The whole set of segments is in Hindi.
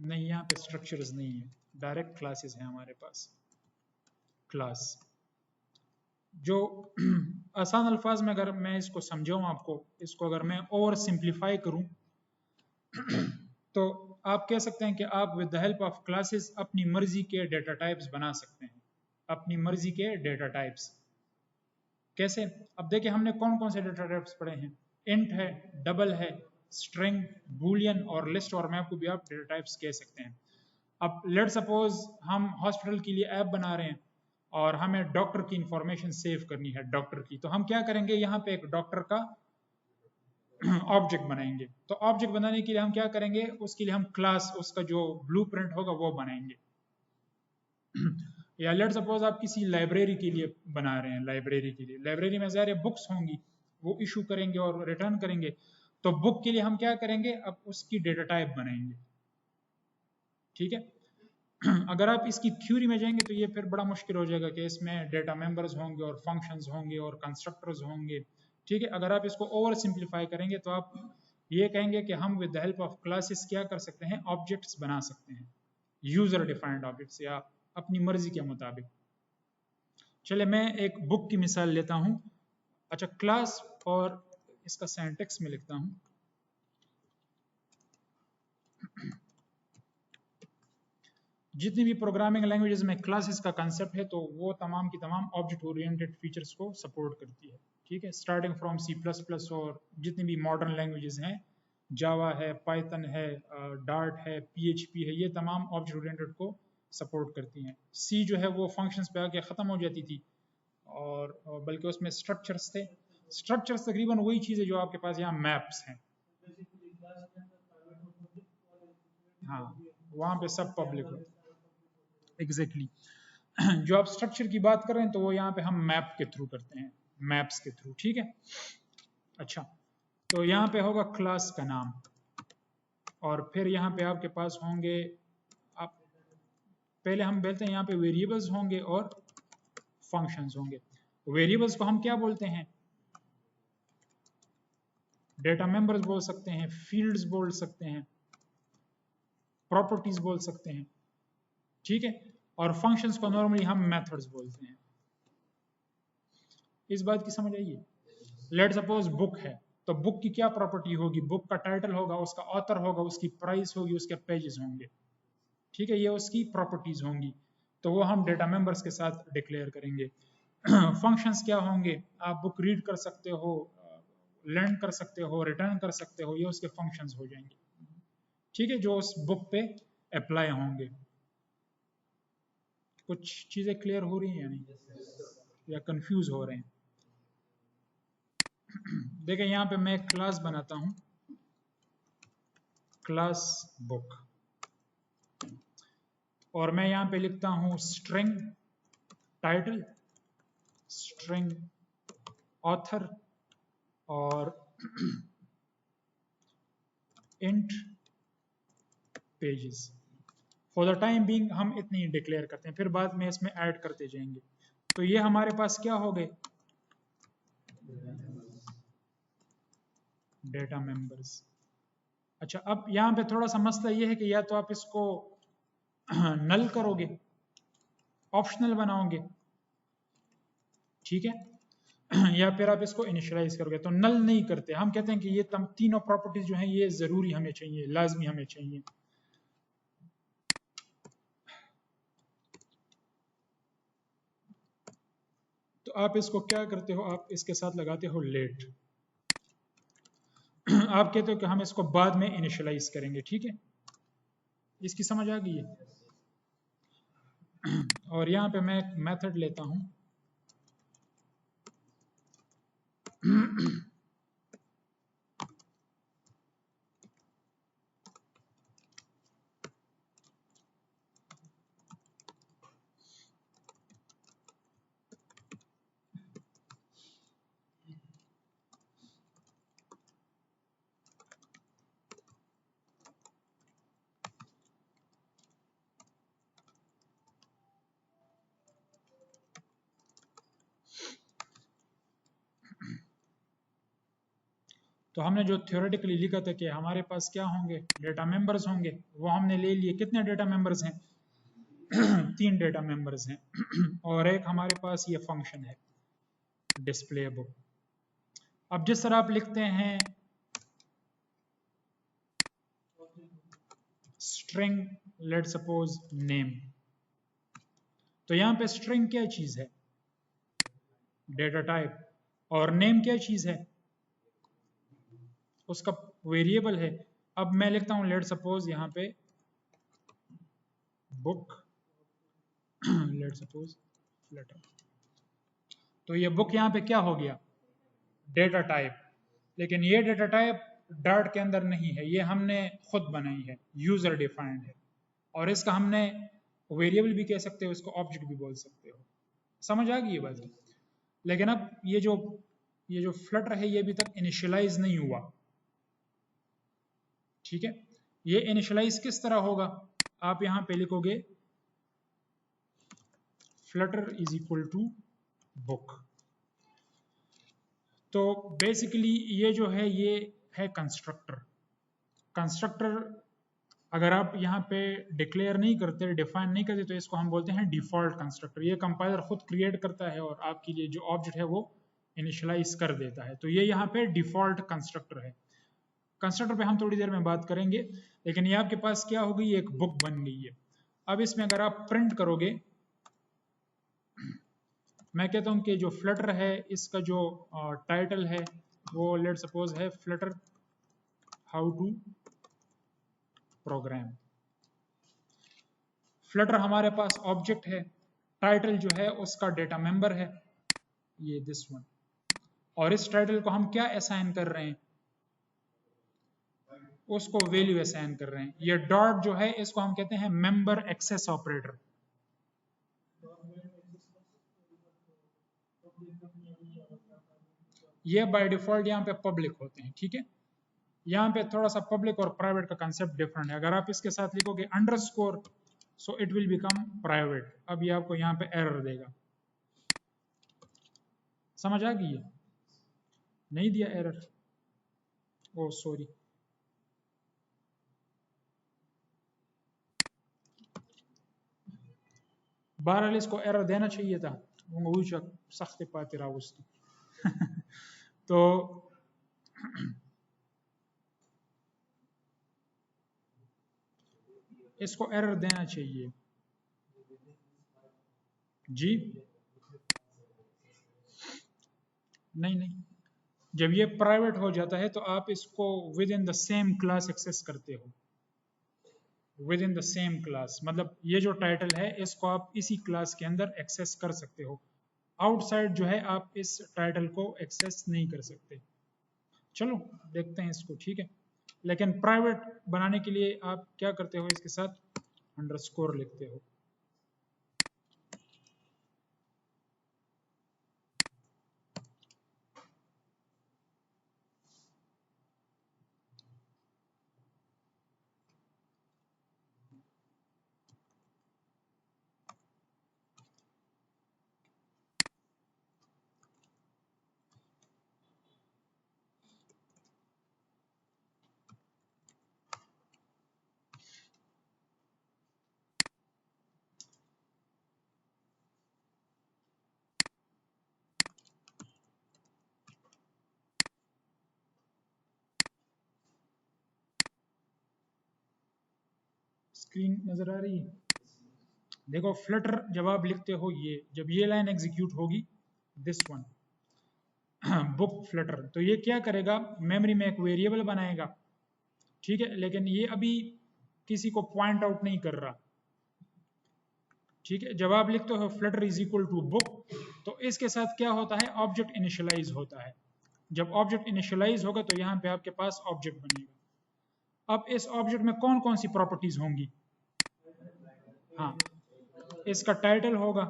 नहीं, यहाँ पे स्ट्रक्चर्स नहीं है, डायरेक्ट क्लासेस हैं हमारे पास। क्लास जो आसान अल्फाज में अगर मैं इसको समझाऊँ आपको, इसको अगर मैं ओवर सिंप्लीफाई करूँ तो आप कह सकते हैं कि आप with the help of classes अपनी मर्जी के डेटा टाइप्स बना सकते हैं। अपनी मर्जी के डेटा टाइप्स कैसे? अब देखिए हमने कौन कौन से डेटा टाइप्स पढ़े हैं। इंट है, डबल है, स्ट्रिंग, बूलियन और लिस्ट और मैप को भी आप डेटा टाइप्स कह सकते हैं। अब लेट सपोज हम हॉस्पिटल के लिए ऐप बना रहे हैं और हमें डॉक्टर की इंफॉर्मेशन सेव करनी है, डॉक्टर की, तो हम क्या करेंगे, यहाँ पे एक डॉक्टर का ऑब्जेक्ट बनाएंगे। तो ऑब्जेक्ट बनाने के लिए हम क्या करेंगे, उसके लिए हम क्लास, उसका जो ब्लूप्रिंट होगा वो बनाएंगे। या लेट सपोज आप किसी लाइब्रेरी के लिए बना रहे हैं, लाइब्रेरी के लिए, लाइब्रेरी में ज़ाहिर बुक्स होंगी, वो इशू करेंगे और रिटर्न करेंगे। तो बुक के लिए हम क्या करेंगे, अब उसकी डेटा टाइप बनाएंगे। ठीक है। अगर आप इसकी थ्योरी में जाएंगे तो ये फिर बड़ा मुश्किल हो जाएगा कि इसमें डेटा मेंबर्स होंगे और फंक्शंस होंगे और कंस्ट्रक्टर्स होंगे। ठीक है, अगर आप इसको ओवर सिंप्लीफाई करेंगे तो आप ये कहेंगे कि हम with the help of classes क्या कर सकते हैं, ऑब्जेक्ट्स बना सकते हैं, यूजर डिफाइंड ऑब्जेक्ट्स, या अपनी मर्जी के मुताबिक। चले मैं एक बुक की मिसाल लेता हूं। अच्छा, क्लास, और इसका सिंटैक्स में लिखता हूं। जितनी भी प्रोग्रामिंग लैंग्वेजेस में क्लासेस का कंसेप्ट है तो वो तमाम की तमाम ऑब्जेक्ट ओरिएंटेड फीचर्स को सपोर्ट करती है। ठीक है, स्टार्टिंग फ्रॉम C++ और जितनी भी मॉडर्न लैंग्वेजेस हैं, जावा है, पाइथन है, डार्ट है, PHP है, ये तमाम ऑब्जेक्ट ओरिएंटेड को सपोर्ट करती हैं। सी जो है वो फंक्शंस पे आके ख़त्म हो जाती थी, और बल्कि उसमें स्ट्रक्चर्स थे। स्ट्रक्चर्स तकरीबन वही चीज़ है जो आपके पास यहाँ मैप्स हैं। हाँ, वहाँ पे सब पब्लिक हो। एग्जैक्टली जो आप स्ट्रक्चर की बात कर रहे हैं तो वो यहाँ पे हम मैप के थ्रू करते हैं, मैप्स के थ्रू। ठीक है। अच्छा, तो यहाँ पे होगा क्लास का नाम, और फिर यहाँ पे आपके पास होंगे, आप पहले हम बोलते हैं यहाँ पे वेरिएबल्स होंगे और फंक्शंस होंगे। वेरिएबल्स को हम क्या बोलते हैं, डेटा मेंबर्स बोल सकते हैं, फील्ड्स बोल सकते हैं, प्रॉपर्टीज बोल सकते हैं। ठीक है, और फंक्शंस को नॉर्मली हम मेथड्स बोलते हैं। इस बात की समझ आइए। लेट सपोज बुक है, तो बुक की क्या प्रॉपर्टी होगी, बुक का टाइटल होगा, उसका ऑथर होगा, उसकी प्राइस होगी, उसके पेजेस होंगे। ठीक है, ये उसकी प्रॉपर्टीज होंगी, तो वो हम डेटा मेंबर्स के साथ डिक्लेयर करेंगे। फंक्शंस क्या होंगे, आप बुक रीड कर सकते हो, लर्न कर सकते हो, रिटर्न कर सकते हो, ये उसके फंक्शंस हो जाएंगे। ठीक है, जो उस बुक पे अप्लाई होंगे। कुछ चीजें क्लियर हो रही हैं या नहीं, या कंफ्यूज हो रहे हैं? देखिए यहाँ पे मैं क्लास बनाता हूं, क्लास बुक, और मैं यहाँ पे लिखता हूं स्ट्रिंग टाइटल, स्ट्रिंग ऑथर, और int pages. For the time being हम इतनी ही डिक्लेयर करते हैं, फिर बाद में इसमें ऐड करते जाएंगे। तो ये हमारे पास क्या हो गए, डेटा मेंबर्स। अच्छा, अब यहाँ पे थोड़ा सा मसला ये है कि या तो आप इसको नल करोगे, ऑप्शनल बनाओगे, ठीक है, या फिर आप इसको इनिशियलाइज करोगे। तो नल नहीं करते, हम कहते हैं कि ये तीनों प्रॉपर्टीज जो हैं ये जरूरी हमें चाहिए, लाजमी हमें चाहिए। तो आप इसको क्या करते हो, आप इसके साथ लगाते हो लेट। आप कहते हो कि हम इसको बाद में इनिशियलाइज करेंगे। ठीक है, इसकी समझ आ गई है। और यहाँ पे मैं एक मेथड लेता हूँ, तो हमने जो थ्योरेटिकली लिखा था कि हमारे पास क्या होंगे, डेटा मेंबर्स होंगे, वो हमने ले लिए। कितने डेटा मेंबर्स हैं? 3 डेटा मेंबर्स हैं और एक हमारे पास ये फंक्शन है डिस्प्ले बुक। अब जिस तरह आप लिखते हैं स्ट्रिंग लेट सपोज नेम, तो यहां पे स्ट्रिंग क्या चीज है? Data type. और नेम क्या चीज है? उसका वेरिएबल है। अब मैं लिखता हूं लेट सपोज यहां पे बुक लेट सपोज फ्लटर, तो ये बुक यहां पे क्या हो गया? Data type. लेकिन ये डेटा टाइप डार्ट के अंदर नहीं है, ये हमने खुद बनाई है, यूजर डिफाइंड है। और इसका हमने वेरिएबल भी कह सकते हो, इसको ऑब्जेक्ट भी बोल सकते हो। समझ आ गई ये बात? लेकिन अब ये जो फ्लटर है ये अभी तक इनिशियलाइज नहीं हुआ। ठीक है, ये इनिशियलाइज किस तरह होगा? आप यहां पे लिखोगे Flutter is equal to book. तो बेसिकली ये जो है ये है कंस्ट्रक्टर। कंस्ट्रक्टर अगर आप यहाँ पे डिक्लेयर नहीं करते, डिफाइन नहीं करते, तो इसको हम बोलते हैं डिफॉल्ट कंस्ट्रक्टर। ये कंपाइलर खुद क्रिएट करता है और आपके लिए जो ऑब्जेक्ट है वो इनिशियलाइज कर देता है। तो ये यहाँ पे डिफॉल्ट कंस्ट्रक्टर है। कंस्ट्रक्टर पे हम थोड़ी देर में बात करेंगे, लेकिन ये आपके पास क्या हो गई? एक बुक बन गई है। अब इसमें अगर आप प्रिंट करोगे, मैं कहता हूं कि जो फ्लटर है इसका जो टाइटल है वो लेट सपोज है Flutter how to program. Flutter हमारे पास ऑब्जेक्ट है, टाइटल जो है उसका डेटा मेंबर है, ये दिस वन। और इस टाइटल को हम क्या असाइन कर रहे हैं? उसको वैल्यू असाइन कर रहे हैं। ये डॉट जो है इसको हम कहते हैं मेंबर एक्सेस ऑपरेटर। ये बाय डिफॉल्ट यहाँ पे पब्लिक होते हैं। ठीक है, यहाँ पे थोड़ा सा पब्लिक और प्राइवेट का कंसेप्ट डिफरेंट है। अगर आप इसके साथ लिखोगे underscore, so it will become private. अब ये आपको यहाँ पे एरर देगा। समझ आ गई है? नहीं दिया एरर? ओ सॉरी, बहरहाल इसको एरर देना चाहिए था, सख्त पाते रहा उसकी तो इसको एरर देना चाहिए जी। नहीं नहीं, जब ये प्राइवेट हो जाता है तो आप इसको within the same class access करते हो। Within the same class मतलब ये जो टाइटल है इसको आप इसी क्लास के अंदर एक्सेस कर सकते हो। आउटसाइड जो है आप इस टाइटल को एक्सेस नहीं कर सकते। चलो देखते हैं इसको। ठीक है, लेकिन प्राइवेट बनाने के लिए आप क्या करते हो? इसके साथ अंडरस्कोर लिखते हो। स्क्रीन नजर आ रही है? देखो फ्लटर जब आप लिखते हो, ये जब ये लाइन एग्जीक्यूट होगी, दिस वन बुक फ्लटर, तो ये क्या करेगा? मेमोरी में एक वेरिएबल बनाएगा। ठीक है, लेकिन ये अभी किसी को पॉइंट आउट नहीं कर रहा। ठीक है, जब आप लिखते हो Flutter is equal to book, तो इसके साथ क्या होता है? ऑब्जेक्ट इनिशियलाइज होता है। जब ऑब्जेक्ट इनिशियलाइज होगा तो यहाँ पे आपके पास ऑब्जेक्ट बनेगा। अब इस ऑब्जेक्ट में कौन कौन सी प्रॉपर्टीज होंगी? हाँ, इसका टाइटल होगा,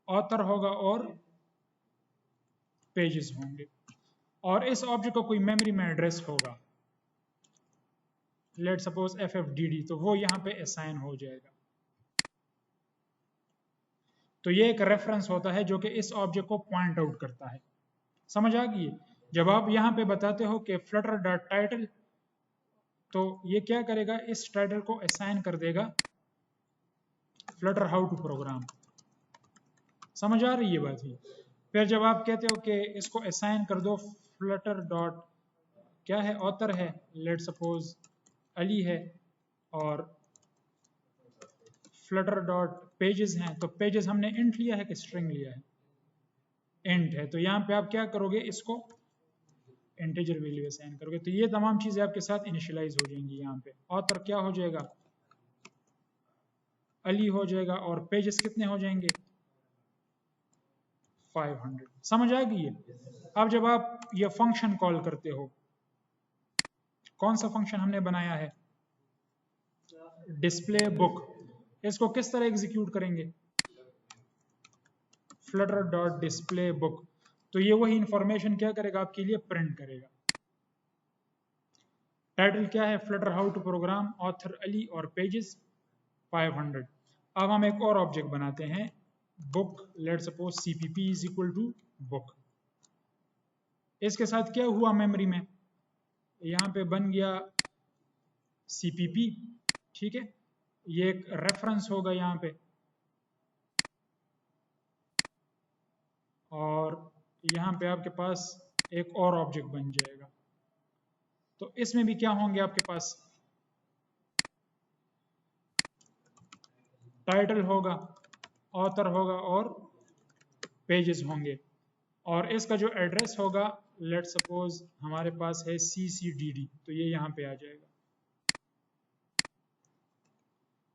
ऑथर होगा और पेजेस होंगे। और इस ऑब्जेक्ट को कोई मेमोरी में एड्रेस होगा, लेट सपोज FFDD, तो वो यहाँ पे असाइन हो जाएगा। तो ये एक रेफरेंस होता है जो कि इस ऑब्जेक्ट को पॉइंट आउट करता है। समझ आ गई? जब आप यहाँ पे बताते हो कि फ्लटर डॉट टाइटल, तो ये क्या करेगा, इस टाइटल को असाइन कर देगा फ्लटर हाउ टू प्रोग्राम। समझ आ रही है बात ही। फिर जब आप कहते हो कि इसको असाइन कर दो फ्लटर डॉट, क्या है, ऑथर है, लेट सपोज अली है, और फ्लटर डॉट पेजेस हैं, तो पेजेस हमने इंट लिया है कि स्ट्रिंग लिया है, इंट है, तो यहाँ पे आप क्या करोगे, इसको इंटीजर वैल्यू असाइन करोगे, तो ये तमाम चीजें आपके साथ इनिशियलाइज हो जाएंगी। यहाँ पे ऑथर क्या हो जाएगा, अली हो जाएगा, और पेजेस कितने हो जाएंगे, 500। समझ आ गई है। अब जब आप ये फंक्शन कॉल करते हो, कौन सा फंक्शन हमने बनाया है, डिस्प्ले बुक, इसको किस तरह एग्जीक्यूट करेंगे, फ्लटर डॉट डिस्प्ले बुक, तो ये वही इंफॉर्मेशन क्या करेगा, आपके लिए प्रिंट करेगा। टाइटल क्या है, Flutter how to program, author Ali, और पेजेस 500। अब हम एक और ऑब्जेक्ट बनाते हैं, book, let suppose CPP is equal to book. इसके साथ क्या हुआ मेमोरी में, यहाँ पे बन गया CPP, ठीक है, ये एक रेफरेंस होगा यहाँ पे, और यहाँ पे आपके पास एक और ऑब्जेक्ट बन जाएगा। तो इसमें भी क्या होंगे आपके पास, टाइटल होगा, ऑथर होगा, और पेजेस होंगे, और इसका जो एड्रेस होगा, लेट सपोज हमारे पास है CCDD, तो ये यहाँ पे आ जाएगा।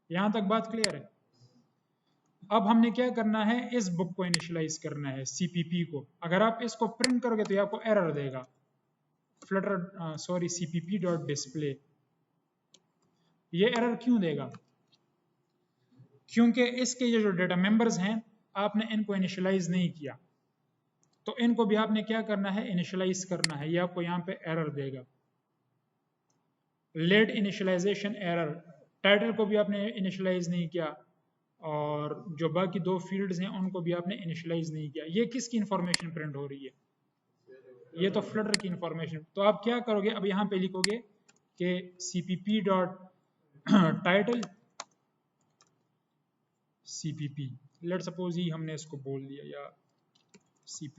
यहां तक बात क्लियर है। अब हमने क्या करना है, इस बुक को इनिशियलाइज करना है, CPP को। अगर आप इसको प्रिंट करोगे तो ये आपको एरर देगा, Flutter sorry CPP dot display. ये एरर क्यों देगा, क्योंकि इसके ये जो डेटा मेंबर्स हैं, आपने इनको इनिशियलाइज नहीं किया, तो इनको भी आपने क्या करना है, इनिशियलाइज करना है। ये आपको यहाँ पे एरर देगा, लेट इनिशियलाइजेशन एरर। टाइटल को भी आपने इनिशियलाइज नहीं किया, और जो बाकी दो फील्ड्स हैं उनको भी आपने इनिशियलाइज नहीं किया। ये किसकी इंफॉर्मेशन प्रिंट हो रही है, ये तो फ्लटर की इंफॉर्मेशन। तो आप क्या करोगे, अब यहाँ पे लिखोगे कि CPP dot title CPP, let suppose ही हमने इसको बोल दिया, या C++।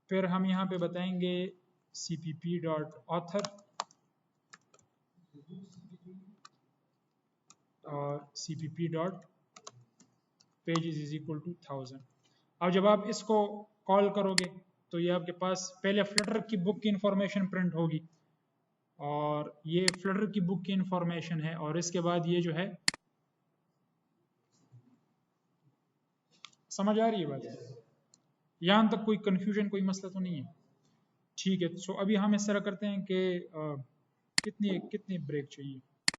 फिर हम यहाँ पे बताएंगे CPP डॉट ऑथर और CPP dot pages is equal to 1000। अब जब आप इसको कॉल करोगे तो ये आपके पास पहले फ्लटर की बुक की इंफॉर्मेशन प्रिंट होगी, और ये फ्लटर की बुक की इंफॉर्मेशन है, और इसके बाद ये जो है, समझ आ रही है बात, यहां तक कोई कंफ्यूजन, कोई मसला तो नहीं है। ठीक है, सो अभी हम इस तरह करते हैं कि कितनी कितनी ब्रेक चाहिए।